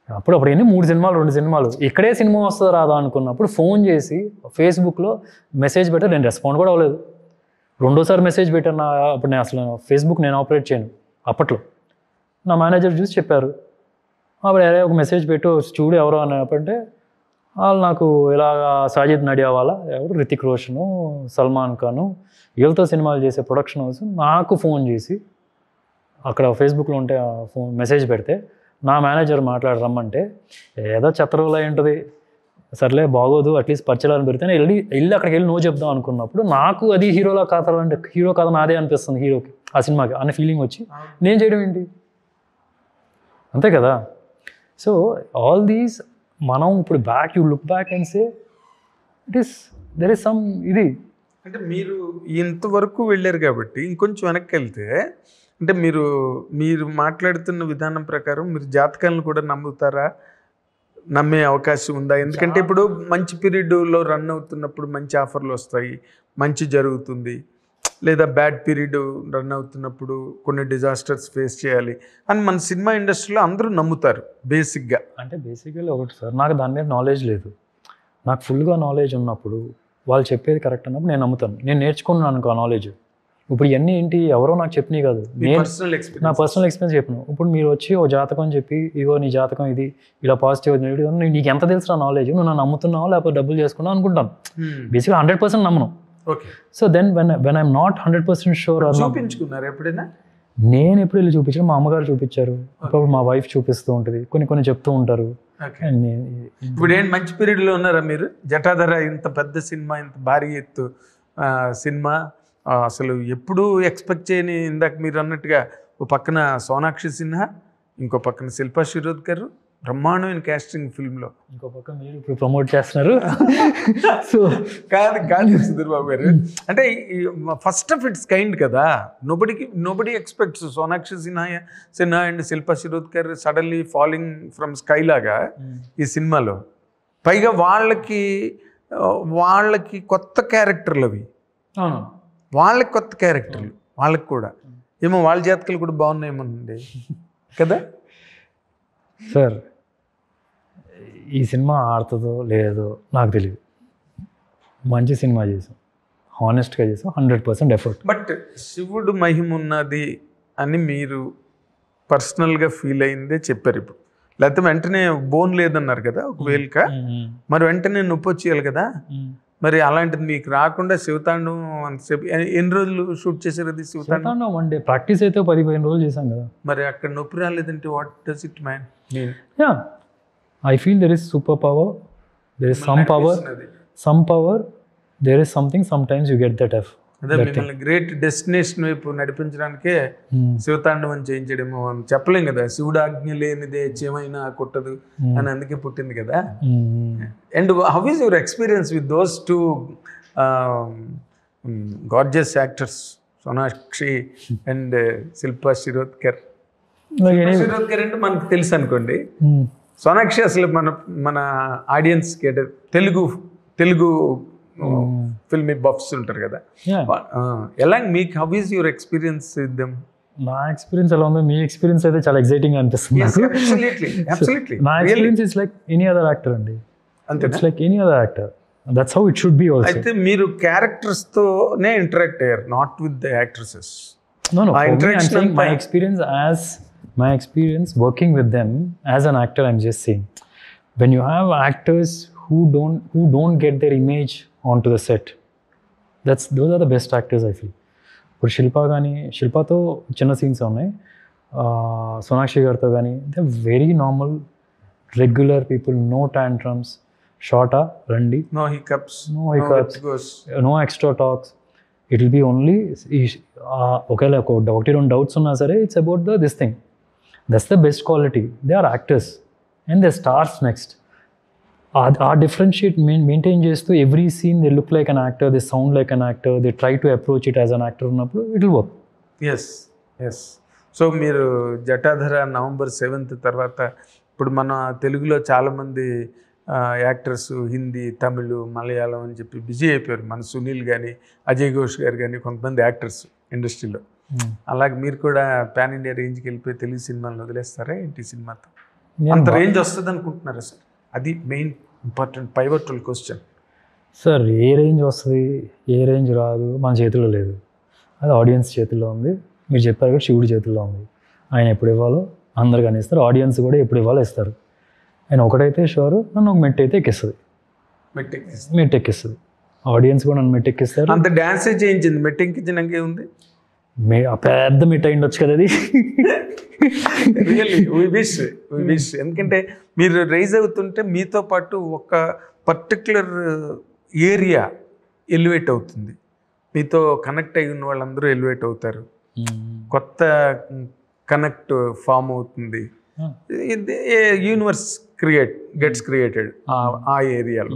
S2: అప్పుడు ఎన్ని 3 సినిమాలు 2 సినిమాలు ఇక్కడే సినిమా వస్తుందో రాదా అనుకున్నప్పుడు ఫోన్ చేసి ఫేస్బుక్లో మెసేజ్ పెట్టారు. నేను రెస్పాండ్ కూడా అవ్వలేదు. 2వ సారి మెసేజ్ పెట్టాను. అప్పుడు నేను అసలు ఫేస్బుక్ నేను ఆపరేట్ చేయను అప్పట్లో. నా మేనేజర్ చూసి చెప్పారు, అప్పుడు అరే ఒక మెసేజ్ పెట్టు చూడు ఎవరో అన్నప్పుడంటే వాళ్ళు నాకు ఇలాగ సాజిద్ నడియావాలా ఎవరు, రితిక్ రోషను, సల్మాన్ ఖాను వీళ్ళతో సినిమాలు చేసే ప్రొడక్షన్ హౌస్ నాకు ఫోన్ చేసి అక్కడ ఫేస్బుక్లో ఉంటే ఫోన్ మెసేజ్ పెడితే నా మేనేజర్ రమ్మంటే ఏదో చెత్తరోలు అయి ఉంటుంది, సర్లే బాగోదు అట్లీస్ట్ పరిచయాలను పెడితే వెళ్ళి అక్కడికి వెళ్ళి చెప్దాం అనుకున్నప్పుడు నాకు అది హీరోలా కాతాలంటే హీరో కథ నాదే అనిపిస్తుంది హీరోకి ఆ సినిమాకి అనే ఫీలింగ్ వచ్చి నేను చేయడం ఏంటి, అంతే కదా. సో ఆల్ దీస్ మనం ఇప్పుడు you look back and say there is some ఇది.
S1: అంటే మీరు ఇంతవరకు వెళ్ళారు కాబట్టి ఇంకొంచెం వెనక్కి వెళ్తే అంటే మీరు మాట్లాడుతున్న విధానం ప్రకారం మీరు జాతకాలను కూడా నమ్ముతారా? నమ్మే అవకాశం ఉందా? ఎందుకంటే ఇప్పుడు మంచి పీరియడ్లో రన్ అవుతున్నప్పుడు మంచి ఆఫర్లు వస్తాయి, మంచి జరుగుతుంది, లేదా బ్యాడ్ పీరియడ్ రన్ అవుతున్నప్పుడు కొన్ని డిజాస్టర్స్ ఫేస్ చేయాలి అని మన సినిమా ఇండస్ట్రీలో అందరూ నమ్ముతారు బేసిక్గా.
S2: అంటే బేసిక్గా ఒకటి సార్, నాకు దాని మీద నాలెడ్జ్ లేదు. నాకు ఫుల్గా నాలెడ్జ్ ఉన్నప్పుడు వాళ్ళు చెప్పేది కరెక్ట్ అన్నప్పుడు నేను నమ్ముతాను. నేను నేర్చుకున్నాను అనుకో ఆ నాలెడ్జ్. ఇప్పుడు ఇవన్నీ ఏంటి ఎవరో నాకు చెప్పినవి కాదు, నా పర్సనల్ ఎక్స్పీరియన్స్ చెప్పను. ఇప్పుడు మీరు వచ్చి ఓ జాతకం చెప్పి ఇగో నీ జాతకం ఇది ఇలా పాజిటివ్ నీకు ఎంత తెలుసు నాలెడ్జ్, నువ్వు నన్ను నమ్ముతున్నావు లేకపోతే డబ్బులు చేసుకున్నావు అనుకుంటాను. బేసిక్గా 100% నమ్మను. So then when I'm not 100% sure.
S1: చూపించుకున్నారు ఎప్పుడైనా?
S2: నేను ఎప్పుడు వెళ్ళి చూపించాను, మా అమ్మగారు చూపించారు, ఇప్పుడు మా వైఫ్ చూపిస్తూ ఉంటుంది, కొన్ని చెప్తూ ఉంటారు.
S1: ఇప్పుడు ఏంటి మంచి పీరియడ్లో ఉన్నారా మీరు? జటాధర ఇంత పెద్ద సినిమా, ఇంత భారీ ఎత్తు సినిమా అసలు ఎప్పుడూ ఎక్స్పెక్ట్ చేయని, ఇందాక మీరు అన్నట్టుగా ఓ పక్కన సోనాక్షి సిన్హా, ఇంకో పక్కన శిల్పా శిరోద్కర్, బ్రహ్మాండమైన క్యాస్టింగ్ ఫిల్మ్లో.
S2: ఇంకో పక్క మీరు ఇప్పుడు ప్రమోట్ చేస్తున్నారు. సో
S1: కాదు సుధీర్ బాబు గారు, అంటే ఫస్ట్ ఆఫ్ ఇట్స్ కైండ్ కదా. Nobody expects Sonakshi Sinha and Shilpa Shirodkar suddenly falling from sky లాగా ఈ సినిమాలో. పైగా వాళ్ళకి కొత్త క్యారెక్టర్లు అవి, వాళ్ళకి కొత్త క్యారెక్టర్లు వాళ్ళకి కూడా ఏమో వాళ్ళ జాతకాలు కూడా బాగున్నాయేమోనండి కదా
S2: సార్. ఈ సినిమా ఆడుతుందో లేదో నాకు తెలియదు. మంచి సినిమా చేసాం, హానెస్ట్గా చేసాం, 100% ఎఫర్ట్.
S1: బట్ శివుడు మహిమ ఉన్నది అని మీరు పర్సనల్గా ఫీల్ అయిందే చెప్పారు ఇప్పుడు. లేకపోతే వెంటనే బోన్ లేదన్నారు కదా ఒక వేలుక, మరి వెంటనే నొప్పి వచ్చేయాలి కదా. మరి అలాంటిది మీకు రాకుండా శివతాండం అంతసేపు ఎన్ని రోజులు షూట్ చేశారు అది?
S2: శివతాండం 1 డే ప్రాక్టీస్ అయితే 10-15 రోజులు చేశాం కదా.
S1: మరి అక్కడ నొప్పి రాలేదంటే what does it man?
S2: I feel there is superpower, there is some power, there is something, sometimes you get that
S1: అదే మిమ్మల్ని గ్రేట్ డెస్టినేషన్ వైపు నడిపించడానికే శివతాండవం చేయించడమో అని చెప్పలేం కదా. శివుడు ఆజ్ఞ లేనిదే చేమైనా కొట్టదు అని అందుకే పుట్టింది కదా. And how is your experience with those 2 gorgeous actors, Sonakshi and Shilpa Shirodkar? Shirodkar అంటే మనకు తెలుసు అనుకోండి. సోనాక్షి అసలు మన ఆడియన్స్కి అంటే తెలుగు ఫిల్మీ బఫ్స్ ఉంటారు కదా, ఎలా మీకు how is your experience with them?
S2: నా ఎక్స్పీరియన్స్ ఎలా ఉంది, మీ ఎక్స్పీరియన్స్ అయితే చాలా ఎక్సైటింగ్ అనిపిస్తుంది. నా experience is like any other actor అండి. It's like any other actor. That's how it should be also.
S1: అయితే మీరు క్యారెక్టర్స్ తోనే ఇంటరాక్ట్ అయ్యారు, not with the actresses.
S2: No, I'm saying my experience working with them as an actor. I'm just saying, when you have actors who don't get their image onto the set, those are the best actors I feel. ఇప్పుడు శిల్పాతో చిన్న scenes ఉన్నాయి, సోనాక్షి గారితో కానీ they very normal regular people, no tantrums, షార్టా రండి,
S1: no hiccups,
S2: no extra talks. It will be only ఒకవేళ 1-2 doubts ఉన్నా సరే it's about this thing. That's the best quality. They are actors and they stars next. ఆ differentiate maintain చేస్తూ every scene they look like an actor, they sound like an actor, they try to approach it as an actor ఉన్నప్పుడు it will work.
S1: Yes. So మీరు Jatadhara November 7th తర్వాత ఇప్పుడు మన తెలుగులో చాలామంది actors Hindi, Tamil, Malayalam అని చెప్పి బిజీ అయిపోయారు. మన సునీల్ కానీ, అజయ్ ఘోష్ గారు కానీ కొంతమంది యాక్టర్స్ ఇండస్ట్రీలో. అలాగే మీరు కూడా పాన్ ఇండియా రేంజ్కి వెళ్ళిపోయి తెలుగు సినిమాలను వదిలేస్తారా ఏంటి? సినిమాతో అంత రేంజ్ వస్తుంది అనుకుంటున్నారా సార్? అది main important pivotal question
S2: sir. ఏ రేంజ్ వస్తుంది, ఏ రేంజ్ రాదు మన చేతిలో లేదు, అది ఆడియన్స్ చేతిలో ఉంది. మీరు చెప్పారు కూడా శివుడి చేతిలో ఉంది. ఆయన ఎప్పుడు ఇవ్వాలో అందరు కానీ ఇస్తారు, ఆడియన్స్ కూడా ఎప్పుడు ఇవ్వాలో ఇస్తారు. ఆయన ఒకటైతే షూర్, నన్ను ఒక మెట్ అయితే ఎక్కిస్తుంది, మెట్ ఎక్కిస్తుంది. ఆడియన్స్ కూడా నన్ను మెట్ ఎక్కిస్తారు.
S1: అంత డ్యాన్స్ చేయించింది, మెట్ ఎక్కించినాక ఏముంది,
S2: పెద్ద మెట్ అయి ఉండొచ్చు కదా అది.
S1: Really we wish. ఎందుకంటే మీరు రైజ్ అవుతుంటే మీతో పాటు ఒక పర్టిక్యులర్ ఏరియా ఎలివేట్ అవుతుంది, మీతో కనెక్ట్ అయి ఉన్న వాళ్ళందరూ ఎలివేట్ అవుతారు, కొత్త కనెక్ట్ ఫామ్ అవుతుంది, యూనివర్స్ గెట్స్ క్రియేటెడ్ ఆ ఏరియాలో.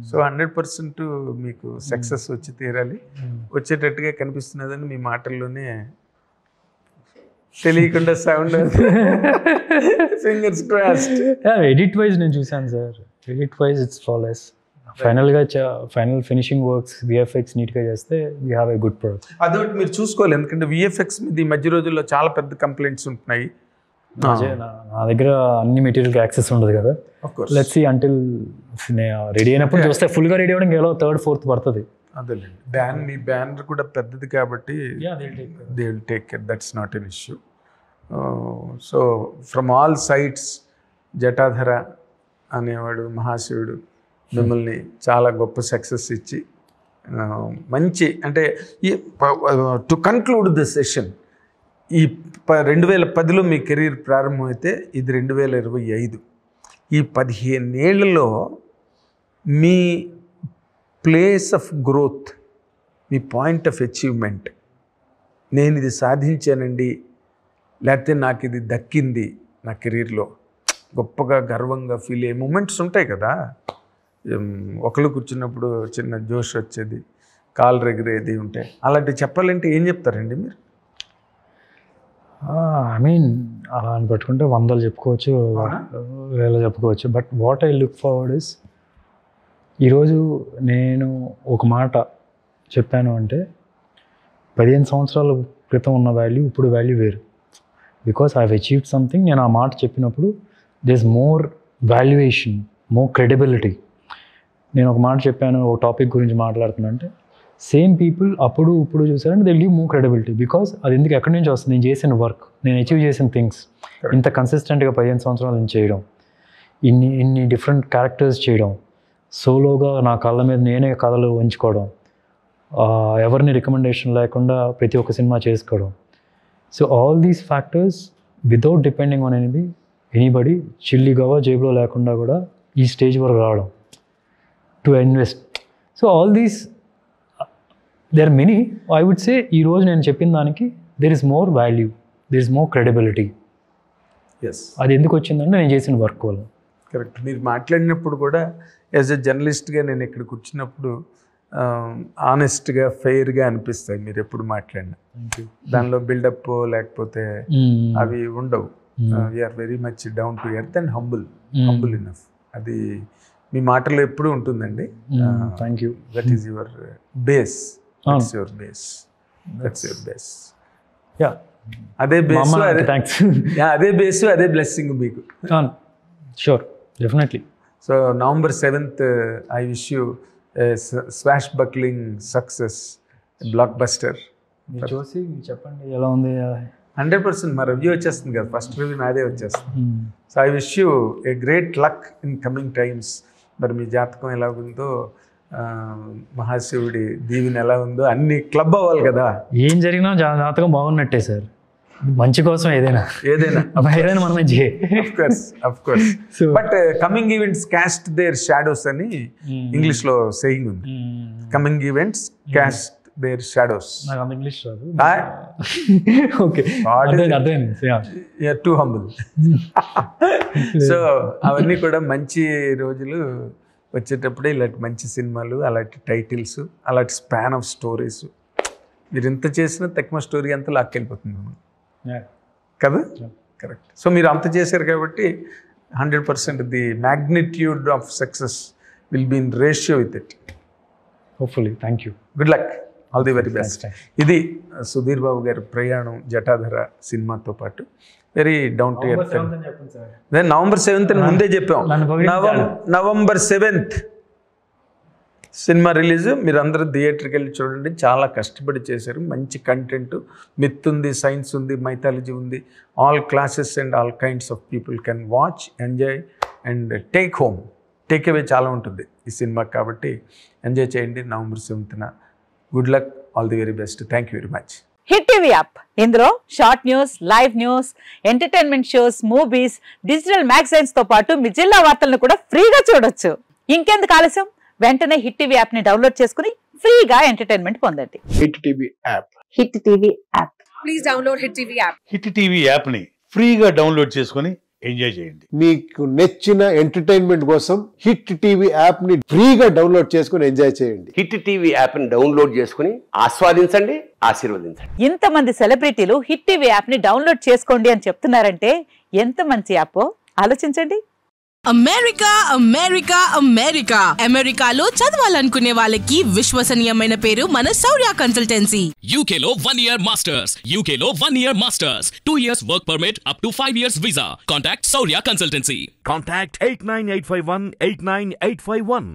S1: సో 100% మీకు సక్సెస్ వచ్చి తీరాలి, వచ్చేటట్టుగా కనిపిస్తున్నదని మీ మాటల్లోనే తెలియకుండా sound. Fingers crossed.
S2: Edit wise నేను చూసాను sir, edit wise it's flawless. Final finishing works VFX నీట్గా చేస్తే we have a good product.
S1: అదొకటి మీరు చూసుకోవాలి, ఎందుకంటే VFX మీద ఈ మధ్య రోజుల్లో చాలా పెద్ద కంప్లైంట్స్ ఉంటున్నాయి.
S2: నా దగ్గర అన్ని మెటీరియల్కి యాక్సెస్ ఉండదు కదా. లెట్స్ సీ అంటిల్ రెడీ అయినప్పుడు చూస్తే ఫుల్గా రెడీ అవ్వడానికి ఎలా 3rd, 4th పడుతుంది.
S1: అదేలేండి. మీ బ్యానర్ కూడా పెద్దది కాబట్టి they will take care, that's not an issue. So from all sides Jatadhara అనేవాడు మహాశివుడు మిమ్మల్ని చాలా గొప్ప సక్సెస్ ఇచ్చి మంచి, అంటే టు కన్క్లూడ్ ద సెషన్, ఈ 2010లో మీ కెరీర్ ప్రారంభమైతే ఇది 2025. ఈ 15 ఏళ్లలో మీ ప్లేస్ ఆఫ్ గ్రోత్, మీ పాయింట్ ఆఫ్ అచీవ్మెంట్, నేను ఇది సాధించానండి, లేకపోతే నాకు ఇది దక్కింది నా కెరీర్లో, గొప్పగా గర్వంగా ఫీల్ అయ్యే మూమెంట్స్ ఉంటాయి కదా, ఒకళ్ళు కూర్చున్నప్పుడు చిన్న జోష్ వచ్చేది, కాలు రెగిరేది ఉంటాయి. అలాంటివి చెప్పాలంటే ఏం చెప్తారండి మీరు?
S2: ఐ మీన్ అలా అని పెట్టుకుంటే 100 చెప్పుకోవచ్చు, 1000 చెప్పుకోవచ్చు. But what I look forward is, ఈరోజు నేను ఒక మాట చెప్పాను అంటే 15 సంవత్సరాల క్రితం ఉన్న వాల్యూ ఇప్పుడు వాల్యూ వేరు. Because I have achieved something. నేను ఆ మాట చెప్పినప్పుడు there is more valuation, more credibility. నేను ఒక మాట చెప్పాను, ఒక టాపిక్ గురించి మాట్లాడుతున్నా అంటే సేమ్ పీపుల్ అప్పుడు ఇప్పుడు చూసారంటే they leave more credibility. Because అది ఎందుకు ఎక్కడి నుంచి వస్తుంది, నేను చేసిన వర్క్, నేను అచీవ్ చేసిన థింగ్స్, ఇంత కన్సిస్టెంట్గా 15 సంవత్సరాల నుంచి చేయడం, ఇన్ని డిఫరెంట్ క్యారెక్టర్స్ చేయడం, సోలోగా నా కాళ్ళ మీద నేనే కథలు ఉంచుకోవడం, ఎవరిని రికమెండేషన్ లేకుండా ప్రతి ఒక్క సినిమా చేసుకోవడం. So all these factors without depending on anybody, చిల్లిగా జేబులో లేకుండా కూడా ఈ స్టేజ్ వరకు రావడం, to invest. So all these there are many. I would say ఈరోజు నేను చెప్పిన దానికి there is more value, there is more credibility.
S1: Yes,
S2: అది ఎందుకు వచ్చిందంటే నేను చేసిన వర్క్ వల్ల.
S1: కరెక్ట్. మీరు మాట్లాడినప్పుడు కూడా యాజ్ ఎ జర్నలిస్ట్గా నేను ఇక్కడ కూర్చున్నప్పుడు ఆనెస్ట్గా ఫెయిర్గా అనిపిస్తాయి మీరు ఎప్పుడు మాట్లాడినా. దానిలో బిల్డప్ లేకపోతే అవి ఉండవు. We are very much down to earth and humble enough. అది మీ మాటలో ఎప్పుడు ఉంటుందండి.
S2: Thank you.
S1: That is your base. That's your base. That's your base.
S2: Yeah,
S1: అదే బేస్,
S2: థ్యాంక్స్.
S1: అదే బేస్, అదే బ్లెస్సింగ్ మీకు.
S2: Sure, definitely.
S1: So November 7th, I wish you a swashbuckling success, blockbuster.
S2: మీరు చూసి చెప్పండి ఎలా ఉంది.
S1: 100% మా రివ్యూ వచ్చేస్తుంది కదా, ఫస్ట్ రివ్యూ నాదే వచ్చేస్తుంది. So I wish you a great luck in coming times. మరి మీ జాతకం ఎలా ఉందో, మహాశివుడి దీవెన ఎలా ఉందో అన్ని క్లబ్ అవ్వాలి కదా.
S2: ఏం జరిగినా జాతకం బాగున్నట్టే సార్. మంచి కోసం ఏదైనా మనమే
S1: of course. But coming events cast their shadows అని ఇంగ్లీష్ లో సేయింగ్ ఉంది. Coming events cast their shadows.
S2: నాకు అంత ఇంగ్లీష్ రాదు.
S1: Okay, two humble. సో అవన్నీ కూడా మంచి రోజులు వచ్చేటప్పుడే ఇలాంటి మంచి సినిమాలు, అలాంటి టైటిల్స్, అలాంటి స్పాన్ ఆఫ్ స్టోరీస్. మీరు ఎంత చేసినా తక్కువ స్టోరీ అంతా లాక్కెళ్ళిపోతుంది కదా. కరెక్ట్. సో మీరు అంత చేశారు కాబట్టి 100% the magnitude of success will be in ratio with it.
S2: Hopefully. Thank you.
S1: Good luck. All the very best. ఇది సుధీర్ బాబు గారి ప్రయాణం జటాధర సినిమాతో పాటు very down to earth. November 7th ముందే చెప్పాం. November 7th సినిమా రిలీజ్. మీరు అందరూ థియేటర్కి వెళ్ళి చూడండి. చాలా కష్టపడి చేశారు. మంచి కంటెంట్, మిత్ ఉంది, సైన్స్ ఉంది, మైథాలజీ ఉంది. All classes and all kinds of people can watch, enjoy and take home. Takeaway చాలా ఉంటుంది ఈ సినిమా. కాబట్టి ఎంజాయ్ చేయండి. November 7th. Good luck. All the very best. Thank you very much.
S3: Hit TV app, ఇందులో short news, live news, entertainment shows, movies, digital magazines తో పాటు మీ జిల్లా వార్తలను కూడా ఫ్రీగా చూడొచ్చు. ఇంకెందుకు ఆలస్యం, వెంటనే హిట్ టీవీ యాప్ ని డౌన్లోడ్ చేసుకుని ఫ్రీగా ఎంటర్టైన్మెంట్ పొందండి.
S4: Hit TV app.
S3: Hit TV app.
S5: Please download hit TV app.
S6: Hit TV app ని ఫ్రీగా డౌన్లోడ్ చేసుకొని ఎంజాయ్ చేయండి.
S4: మీకు నచ్చిన ఎంటర్టైన్మెంట్ కోసం హిట్ టీవీ యాప్ ని ఫ్రీగా డౌన్లోడ్ చేసుకొని ఎంజాయ్ చేయండి.
S7: హిట్ టీవీ యాప్ ని డౌన్లోడ్ చేసుకుని ఆస్వాదించండి, ఆశీర్వదించండి.
S3: ఇంతమంది సెలబ్రిటీలు హిట్ టీవీ యాప్ ని డౌన్లోడ్ చేసుకోండి అని చెప్తున్నారంటే ఎంత మంచి యాప్ ఆలోచించండి.
S5: అమెరికా అమెరికా అమెరికా అమెరికాలో చదవాలనుకునే వాళ్ళకి విశ్వసనీయమైన పేరు మన శౌర్య కన్సల్టెన్సీ.
S8: UK లో 1 year masters, UK లో 1 year masters, 2 years work permit up to 5 years visa. Contact Saurya Consultancy.
S9: Contact 89851 89851.